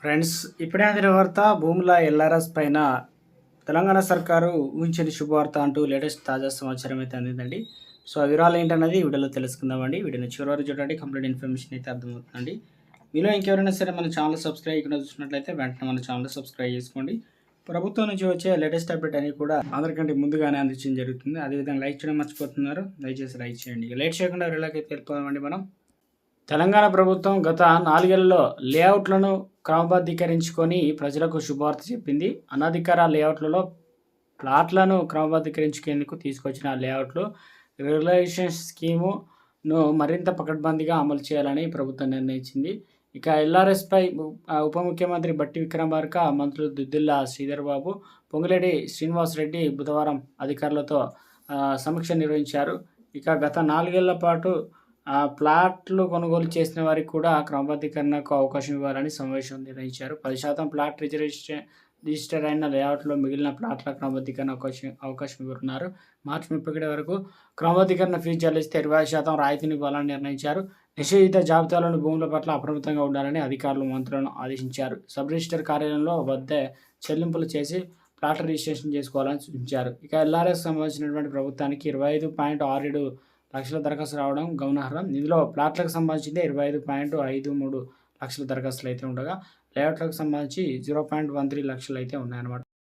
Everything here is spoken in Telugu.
ఫ్రెండ్స్, ఇప్పుడే అందిన వార్త భూముల ఎల్ఆర్ఎస్ పైన తెలంగాణ సర్కారు ఊహించని శుభవార్త అంటూ లేటెస్ట్ తాజా సమాచారం అయితే అందిందండి. సో ఆ వివరాలు ఏంటన్నది వీడియోలో తెలుసుకుందామండి. వీడియోని చివరి వరకు చూడండి, కంప్లీట్ ఇన్ఫర్మేషన్ అయితే అర్థమవుతుందండి. మీలో ఇంకెవరైనా సరే మన ఛానల్ సబ్స్క్రైబ్ చేయకుండా చూసినట్లయితే వెంటనే మన ఛానల్ సబ్స్క్రైబ్ చేసుకోండి. ప్రభుత్వం నుంచి వచ్చే లేటెస్ట్ అప్డేట్ అని కూడా అందరికంటే ముందుగానే అందించడం జరుగుతుంది. అదేవిధంగా లైక్ చేయడం మర్చిపోతున్నారు, దయచేసి లైక్ చేయండి. లేట్ చేయకుండా వీళ్ళకైతే వెళ్ళిపోదామండి. మనం తెలంగాణ ప్రభుత్వం గత 4 ఏళ్లలో లేఅవుట్లను క్రమబద్ధీకరించుకొని ప్రజలకు శుభవార్త చెప్పింది. అనధికార లేఅవుట్లలో ప్లాట్లను క్రమబద్ధీకరించుకునేందుకు తీసుకొచ్చిన లేఅవుట్లు రెగ్యులేషన్ స్కీమును మరింత పకడ్బందీగా అమలు చేయాలని ప్రభుత్వం నిర్ణయించింది. ఇక ఎల్ఆర్ఎస్పై ఉప ముఖ్యమంత్రి బట్టి విక్రమార్క, మంత్రులు దుద్దిల్ల శ్రీధర్ బాబు, పొంగులేటి శ్రీనివాసరెడ్డి బుధవారం అధికారులతో సమీక్ష నిర్వహించారు. ఇక గత 4 ఏళ్ల పాటు ప్లాట్లు కొనుగోలు చేసిన వారికి కూడా క్రమబద్ధీకరణకు అవకాశం ఇవ్వాలని సమావేశం నిర్వహించారు. 10% ప్లాట్ రిజిస్టర్ అయిన లేఅవుట్లో మిగిలిన ప్లాట్ల క్రమబద్ధీకరణ అవకాశం ఇవ్వనున్నారు. మార్చి 31 వరకు క్రమబద్ధీకరణ ఫీజు చెల్లిస్తే 20% రాయితీని ఇవ్వాలని నిర్ణయించారు. నిషేధిత జాబితాలోని భూముల పట్ల అప్రమత్తంగా ఉండాలని అధికారులు మంత్రులను ఆదేశించారు. సబ్ రిజిస్టర్ కార్యాలయంలో వద్ద చెల్లింపులు చేసి ప్లాట్ల రిజిస్ట్రేషన్ చేసుకోవాలని సూచించారు. ఇక ఎల్ఆర్ఎస్ సంబంధించినటువంటి ప్రభుత్వానికి 25.67 లక్షల దరఖాస్తులు రావడం గమనార్హం. ఇందులో ప్లాట్లకు సంబంధించింది 25.53 లక్షల దరఖాస్తులు అయితే ఉండగా, లేఅవుట్లకు సంబంధించి 0.13 లక్షలు అయితే ఉన్నాయన్నమాట.